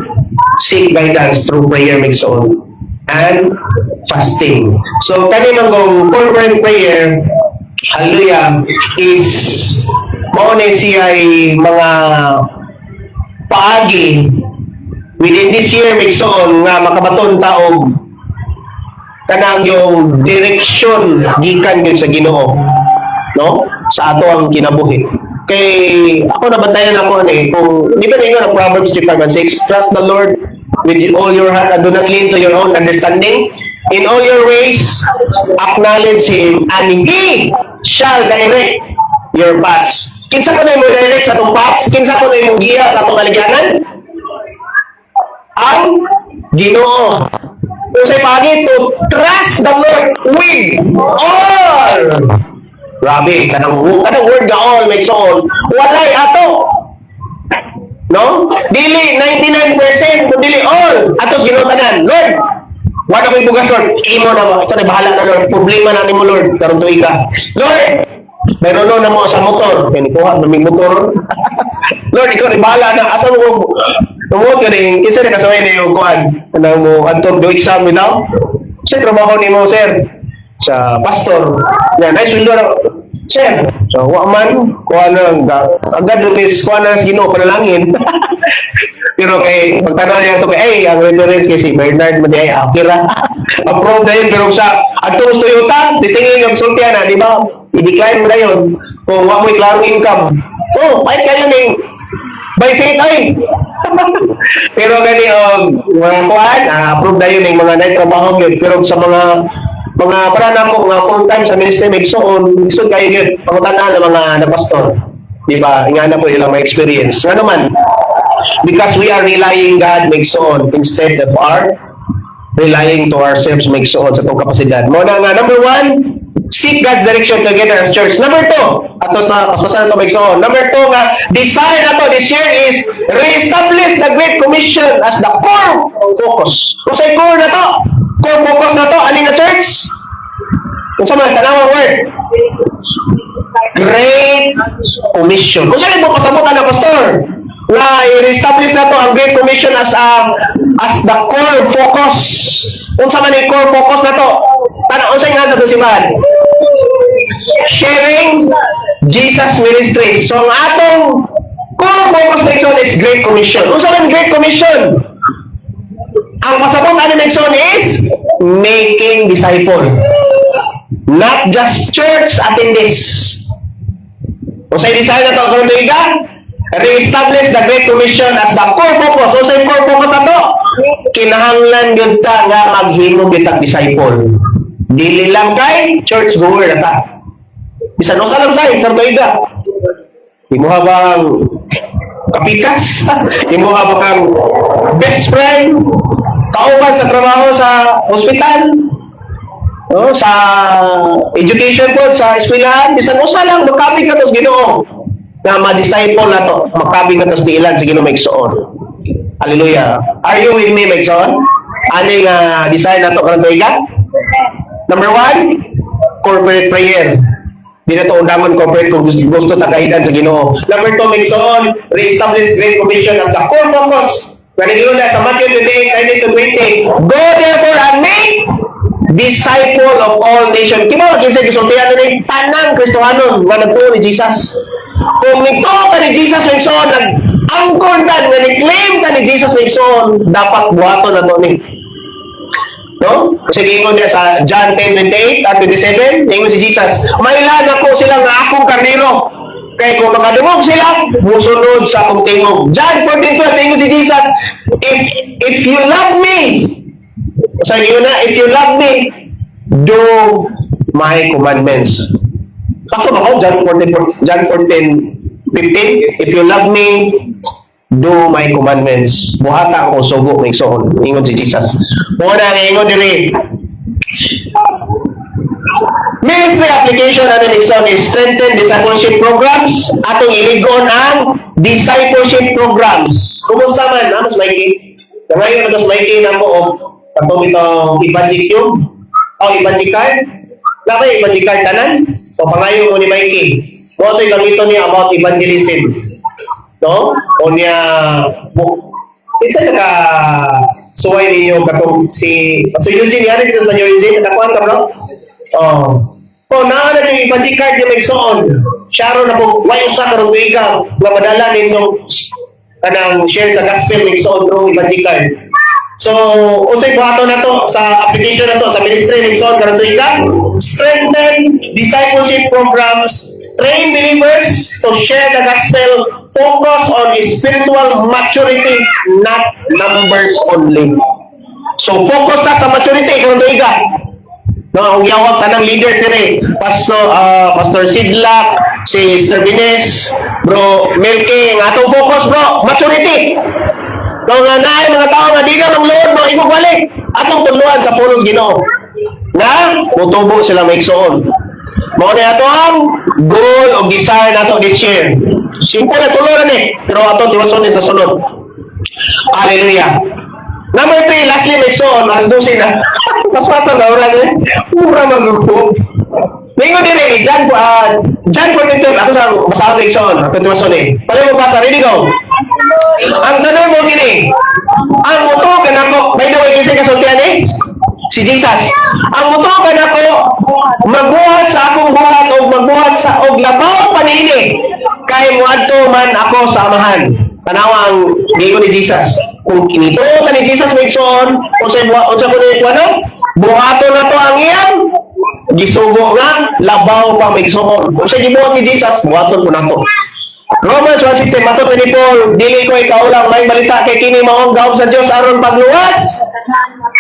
Seek guidance through prayer maigsoon and fasting. So kanina kung corporate prayer, hallelujah, is mao na siya ay mga paagi within this year maigsoon nga makabaton taog kanang yung direksyon gikan gyud sa Ginoo, no, sa ato ang kinabuhi. Kay ako nabantayan ako ni kung di ba ninyo ang Proverbs 3:6, trust the Lord with all your heart and do not lean to your own understanding, in all your ways acknowledge Him and He shall direct your paths. Kinsa ko na mo direct sa atong paths? Kinsa ko na mo giya sa atong kaligyanan? Ang Ginoo. Usay pagi to trust the Lord with all. Grabe, kanang word ga all makes all. Walay ato. No? Dili 99%, dili all. Atos ginutanan. Lord, wala may bugas Lord. Imo na mo. Ito na bahala na Lord. Problema na nimo Lord. Karon tuiga. Lord, mayroon na mo sa motor. Kaya nikuha na may motor. Lord, ikaw na bahala na. Asa mo tumuot ka rin, isa na kasaway na yung kuhan. Anong mo, antog do exam without? Sir, trabaho ni mo, sir. Sa pastor. Yan, nice window na. Sir, so, man, kuha na, agad lumis, kuha na, Ginoo, panalangin. Pero kay, pagtanong niya ito kay, ay, ang reference kay si Bernard, madi ay, akira. Approve na yun, pero sa, atong Toyota, testingin yung sultian na, di ba? I-decline mo na yun. Kung wala mo'y klarong income. Oh, kahit kayo ng, by faith ay. Pero gani mga kuan, approve na yun yung mga naitrabaho yun. Pero sa mga para na po, mga full time sa ministry, may gusto kayo yun. Pangutanaan ng mga napastor. Di ba? Nga na po ilang may experience. Nga naman, because we are relying God makes on instead of our relying to ourselves makes on sa itong kapasidad. Muna nga, number 1, seek God's direction together as church. Number 2, atos na kaspasan ito makes on. Number 2 nga, desire na to this year is re-establish the Great Commission as the core focus. Kung sa'yo core na to, core focus na to, alin na church? Kung sa mga tanawang word, Great Commission. Kung saan mo pasabutan na pastor, na i-establish na to ang Great Commission as the core focus. Kung saan man yung core focus na to, tanong sa'yo nga sa to si man, sharing Jesus Ministry. So ang atong core focus na is Great Commission. Kung saan man Great Commission, ang pasabot ano na is making disciple. Not just church attendees. Kung sa'yo design na ito, kung ito iga, re-establish the Great Commission as the core focus. Kung sa'yo core focus na ito, kinahanglan yun ta nga maghimong bitag disciple. Dili lang kay church goer na ta. Bisan o sa lang sa'yo, kung ito iga. Imuha bang kapikas? Imuha ba kang best friend? Kauban sa trabaho sa hospital? Sa education po, sa eskwelahan, bisan usa lang, magkabig ka to sa Ginoo. Na ma-disciple na to, magkabig ka to sa ilan sa Ginoo Maigsoon. Hallelujah. Are you with me, Maigsoon? Ano yung design na to, kanang tuiga? Number 1, corporate prayer. Di na to undangan corporate kung gusto tagahidan sa Ginoo. Number 2, Maigsoon, re-establish Great Commission as the core focus. Kanigilo na sa Matthew 28:19-20. Go therefore and make disciple of all nations. Kimo kinsa gisultihan ni tanang Kristohanon nga nagtuo ni Jesus. Kung nagtuo ka ni Jesus sa igsoon, nag-angkor ka, nga ni-claim ka ni Jesus sa igsoon, dapat buhaton na to ni. No? Kasi ingon niya sa John 10:28 at 27, ingon si Jesus, mailan ako sila nga akong karnero. Kaya kung makadungog sila, musunod sa akong tingog. John 14:12, ingon si Jesus, if you love me, so yun na, if you love me, do my commandments. Sakto ba ko? John 14:15, if you love me, do my commandments. Buhata ako, sugo, may soon. Ingon si Jesus. Muna nga, ingon diri. Ministry application na ni Son is strengthen discipleship programs. Atong iligon ang discipleship programs. Kumusta man, Mas Mikey? Ngayon, Mas Mikey na mo o katong itong Evangelium o Evangelical. Laki, Evangelical tanan. O pangayon mo ni Mikey. Mo ito'y gamito niya about evangelism. No? O niya, isa naka suway ninyo katong si Eugene, yan dito sa Eugene, nakakuhan ka bro? Naa na yung Evangelical yung Maigsoon. Sharon na po, way usa karong tuiga nga madala ninyong kanang share sa gospel Maigsoon through Evangelical. So, usay buhaton na to sa application na to sa ministry Maigsoon karong tuiga. Strengthen discipleship programs, train believers to share the gospel, focus on spiritual maturity, not numbers only. So, focus na sa maturity karong tuiga. No, ang yawag tanang leader dire, Pastor Sidlak, si Sir Bines, Bro Melke, nga atong focus bro, maturity. No, nga naay mga tao nga di na ng load mo igog balik. Atong tudluan sa pulong Ginoo. Na mutubo sila Maigsoon. Mao ni ato ang goal o desire nato this year. Simple na tulo ni, pero ato tiwason ito sunod. Hallelujah. Number 3, lastly, Maigsoon, alas 12 na. Mas pasal na oras eh. Mura mag-group. Ngayon din eh, John 14:12, ako sa basahang Maigsoon, ako tiwason eh. Pala mo pasa, ready go. Ang tanong mo gini, ang muto ka na ko, by the way, kasi kasultihan eh, si Jesus. Ang muto ka na ko, magbuhat sa akong buhat o magbuhat sa og labaw panini. Kay muadto man ako sa amahan. Tanawa ang gigo ni Jesus. Kung kinito ka ni Jesus Maigsoon, unsa ko ni kuno? Buhato na to ang iyang gisugo nga labaw pa Maigsoon. Unsa gibuhat ni Jesus, buhaton ko nato. Romans 1:16, Mato 24, dili ko ikaw lang may balita kay kini maong gawom sa Dios aron pagluwas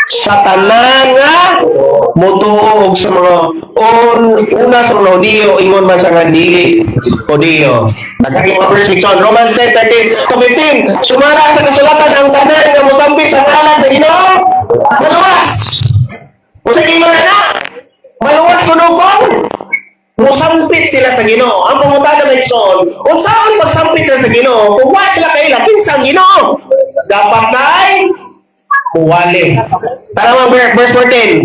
sa tanan nga motuog sa mga una sa mga Hudiyo ingon man sa nga dili Hudiyo. Nagkaki mga verse Nixon, Romans 10:13-15. Sumara sa kasulatan ang tanan nga mosambit sa ngalan sa Ginoo. Maluwas. Usa kay na. Maluwas kuno ko. Musampit sila sa Ginoo. Ang pangutana ng Nixon, unsaon pagsampit sila sa Ginoo? Kung wa sila kaila kinsang Ginoo. Dapat na ay uwali. Tanawa verse 14.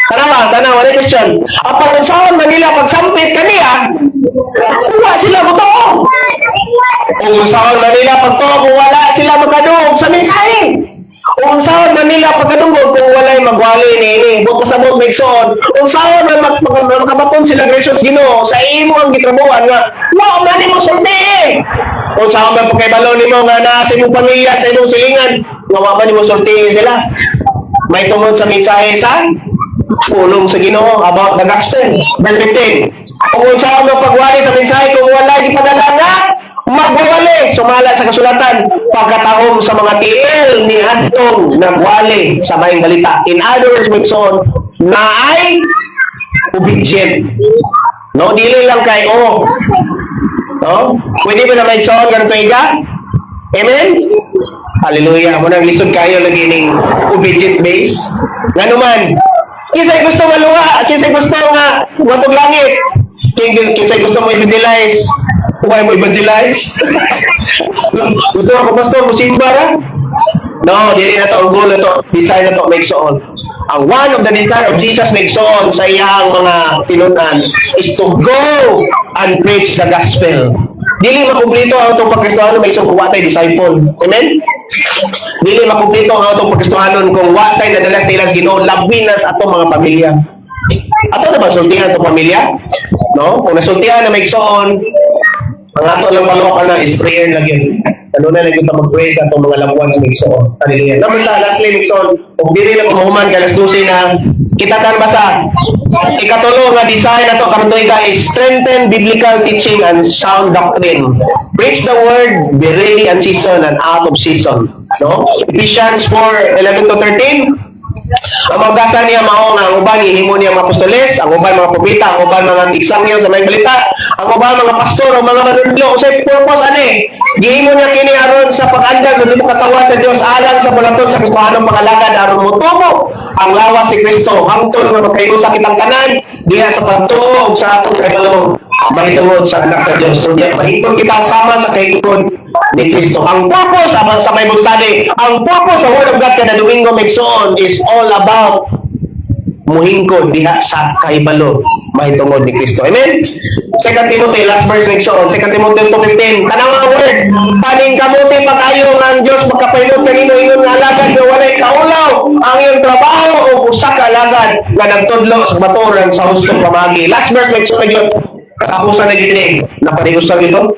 Tanawa, ano question? Apang unsaon Manila pagsampit kaniya, uwa sila buto. Kung unsaon Manila pagtuo, kung wala sila magkadungog sa mensahe. Kung unsaon Manila pagkadungog, kung wala'y magwali ni buto sa buong Nixon. Unsaon na makabaton sila gracious Ginoo sa imo ang gitrabuhan nga, wa man mo sulti. Kung saan ba pagkaibalo nimo nga naa sa imong pamilya, sa imong silingan, nga wa man mo sulti sila. May tungod sa mensahe sa pulong sa Ginoo about the gospel. Verse 15. Kung saan mo pagwali sa mensahe, kung wala gipadala nga, magwawali, sumala sa kasulatan, pagkatahom sa mga tiil ni Adtong nagwali sa mayong balita. In other words, Nixon, na ay obedient. No, dili lang kay no? Pwede ba na may sound ganito iga? Amen? Hallelujah. Muna lisod kayo lagi ning obedient base. Nga naman, kisay gusto maluwa, kisay gusto nga watog langit. Kisay gusto mo evangelize. Kung mo evangelize. Gusto ako pastor mo simba ra? No, dili na to ang goal na to. Desire na to make soon. Ang one of the desire of Jesus make soon sa iyang mga tinunan is to go and preach the gospel. Dili makumplito ang itong pagkristohanon may isang kuwatay disciple. Amen? Dili makumplito ang itong pagkristohanon kung watay na dalas nilang Ginoo labi na sa atong mga pamilya. Ato na ba sultihan itong pamilya? No? Kung nasultihan na may soon, ang ato lang paluwakan na is prayer lang yun. Ano na lang yung mag-pray sa itong mga loved ones Nixon. Hallelujah. Naman ta, lastly Nixon, kung dili lang kumahuman ka, alas 12 na, kita kan basa. Ikatulo nga design na ito, karuntuiga is strengthen biblical teaching and sound doctrine. Preach the word, be ready and season and out of season. No? Ephesians 4:11-13. Ang magbasa niya mao nga ang uban ihimo niya mga apostoles, ang uban mga propeta, ang uban mga eksangyo sa may balita, ang uban mga pastor, ang mga manunodlo usay purpose ani. Gihimo niya kini aron sa pag-andar ng katawan sa Dios alang sa bulaton sa Kristohanong pangalagad aron motubo ang lawas ni Kristo hangtod nga magkayusa sa kitang tanan diha sa pagtuo ug sa atong kahilom mahitungod sa anak sa Dios. So mahitungod kita sama sa kahilom ni Kristo. Ang purpose sa may study, ang purpose sa Word of God kada Domingo Megsoon is all about muhingkod diha sa kahibalo mahitungod ni Kristo. Amen? 2 Timothy, last verse Megsoon, 2 Timothy 2:15. Tanaw ang word, paning kamuti pag-ayo ng Diyos magkapaylo kanino ingon nga alagad nga walay kaulaw ang iyong trabaho o usa ka alagad nga nagtudlo sa baturan sa hustong pamagi. Last verse Megsoon yun, katapusan na gitinig, napanigusan dito.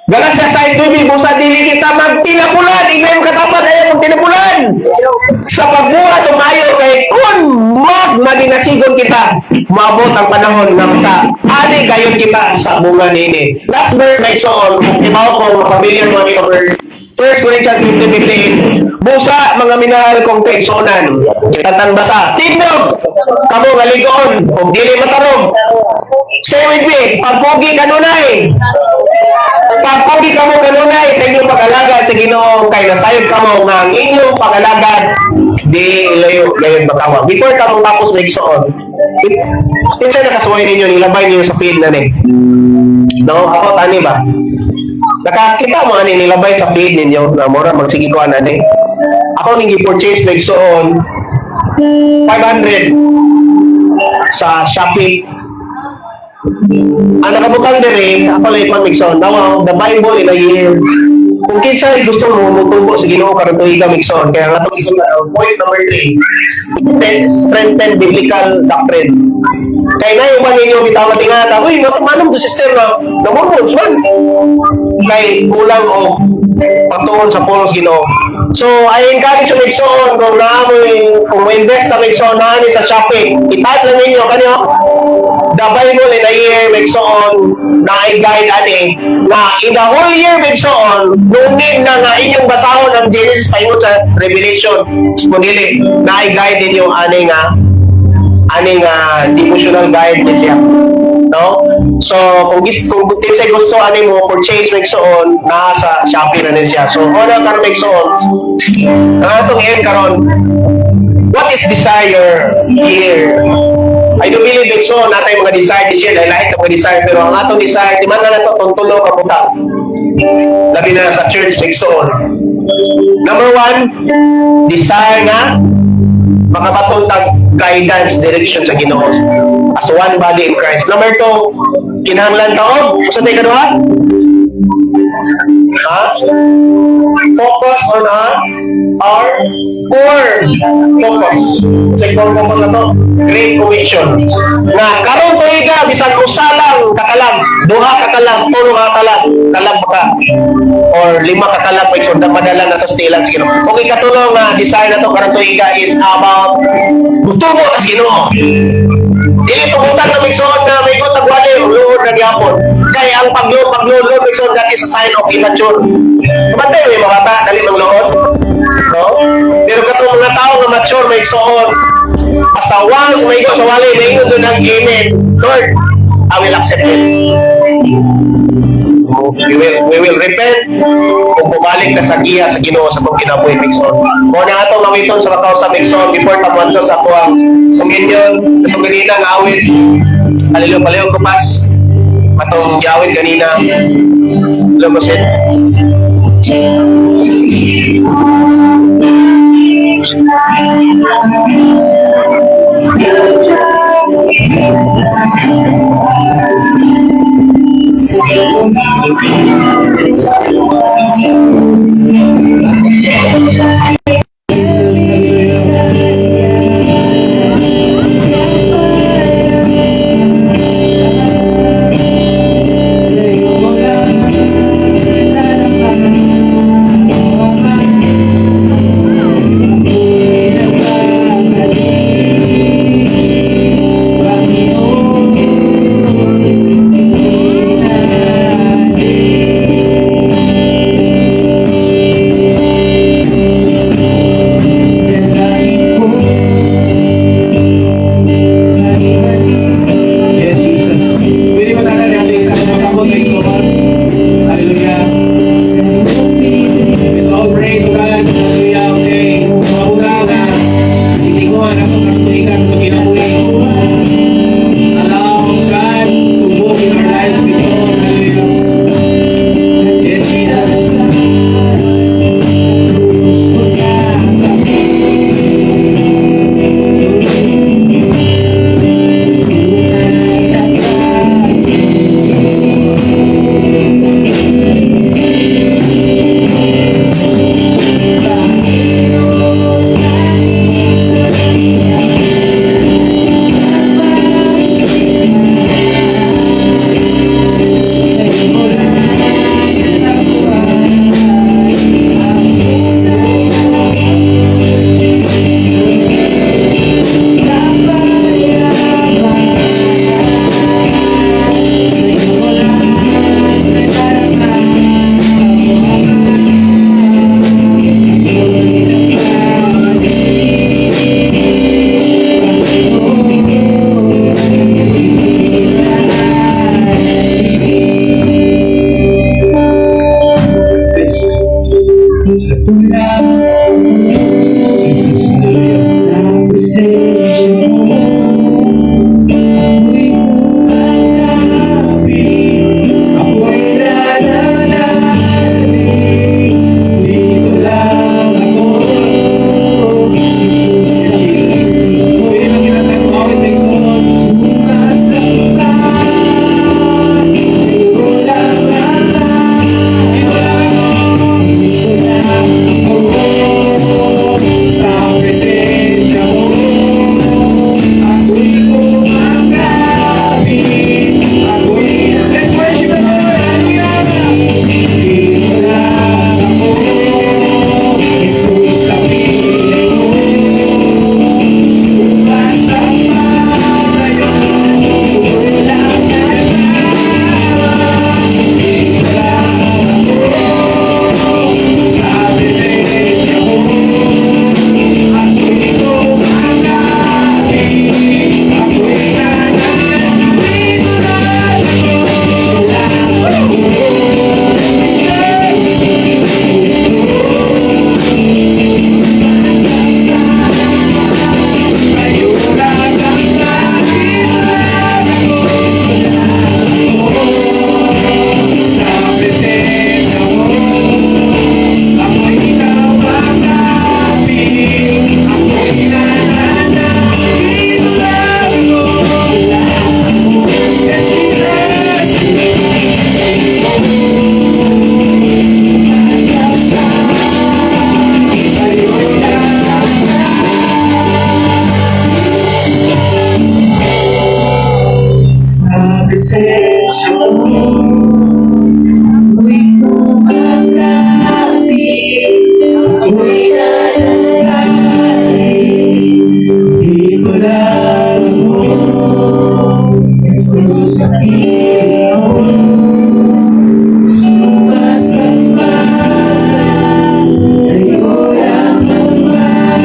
Galatians 6:2, busa dili kita magtinapulan, ingay katapat ay magtinapulan. Sa pagbuhat umayo kay kun magmadinasigon kita, maabot ang panahon nga maka ani gayon kita sa bunga nini. Last verse may soon, ibaw ko pamilya mga viewers. 1 Corinthians 15:15. Busa mga minahal kong kaigsunan. Kitatan basa. Tindog! Kamo nga ligon. Kung dili matarong. Say with me. Pagpugi kanunay. Pagpugi kamo kanunay sa inyong pag-alagad sa Ginoo kay nasayod kamo nga ang inyong pag-alagad di ilayo gayon bakawa. Before kamo tapos maigsuon. Kinsa nakasuway ninyo nilabay niyo sa feed na ni. No, ako tani ba? Nakakita mo ani nilabay sa feed ninyo na mura magsige ko ani. Ako ning gi-purchase Megsoon 500 sa Shopee. Ang nakabutang dire, ako lang ipang Megsoon. Now, the Bible in a year. Kung kinsa ay gusto mo mutubo sa Ginoo karon tuiga Megsoon, kaya nga itong point number 3, strengthen biblical doctrine. Kaya na yung mga ninyo bitaw tingata, uy, manong to sister na namumons man. Kay kulang o patuon sa pulos Ginoo. So, I encourage you Megsoon, kung naamoy, kung mo invest sa Megsoon na sa Shopee, itype lang ninyo, kanyo, the Bible in a year magsoon na i-guide ani na in the whole year magsoon ngunit na nga inyong basahon ang Genesis paingon sa Revelation kung dili na i-guide ninyo ani nga devotional guide din siya. No? So, kung tinsay gusto ani mo purchase magsoon na sa Shopee na din siya. So, una karon magsoon. Ang atong end karon, what is desire here? I do believe magsoon natay mga desire this year, lahi ng mga desire, pero ang atong desire di man na nato tuntulo ka buta. Labi na sa church magsoon. Number 1, desire na makabatong tag guidance, direction sa Ginoo as one body in Christ. Number 2, kinahanglan taog. Sa tayo kaduha? Focus on our core focus. Sa core focus na to, Great Commission. Na karon to iga, bisan usa lang kakalag, duha kakalag, tulo kakalag, kalag pa ka. Or 5 kakalag, may sundan madala na sa stilan sa Ginoo. Okay, katulong na desire na to karon to iga is about gusto mo sa Ginoo. Dili tumutan na may suot na may kutag wali, luhod na gyapon. Kaya ang pagluhod may suot that is a sign of immature. Kapatay may mga bata, dali magluhod. No? Pero katong mga tao na mature may suot, basta once may go sa wali, may ingon doon ng amen. Lord, I will accept it. We will repent kung bumalik na sa giya sa Ginoo sa kong kinabuhi Bigson. Kung na ato mawiton sa makaw sa Bigson before tamuanto sa kuwang sumilyon sa ganina ng awit. Paliliw ko pas. Matong giawit ganina. Lumasin. Jesus sa Panginoon, sumasamba sa'yo lang naman.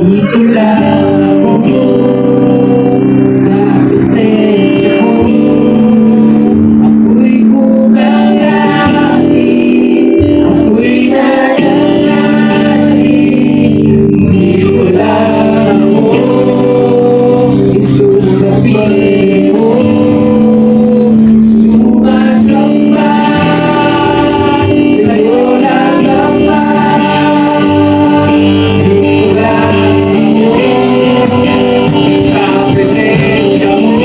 Dito lang ako sa presensya mo. Ako'y kumakapit, ako'y nanangalit. Dito lang ako, Jesus sa Panginoon, sumasamba sa'yo lang naman. Dito lang ako sa presensya mo.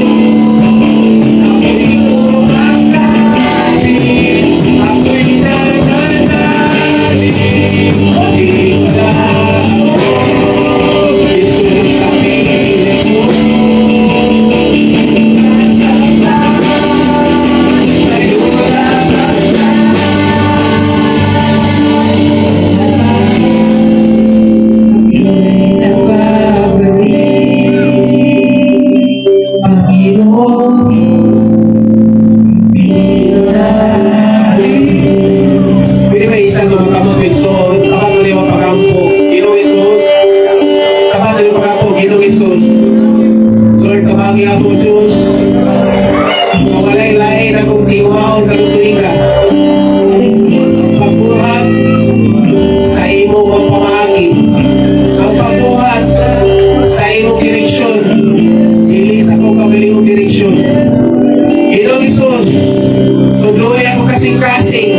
Ako'y kumakapit, ako'y nanangalit. Dito lang ako, Jesus sa Panginoon, sumasamba sa'yo lang naman. Ako'y nagbabalik, Panginoon, pinangalis. Pwede ba isang kamot with soul? Sabat mo yung pagkampo. Ginong Isus. Sabat mo yung pagkampo. Ginong Isus. Lord, kamagi ako, Diyos. Mamalay-lay na kung tinguhaon ka tuwing ka. Ang pagbuhat sa imo mong pamagi. Ang pagbuhat sa imong direksyon. Dili sa kong pagaliong direksyon. Ginong Isus. Tudloy ako kasing-kasing.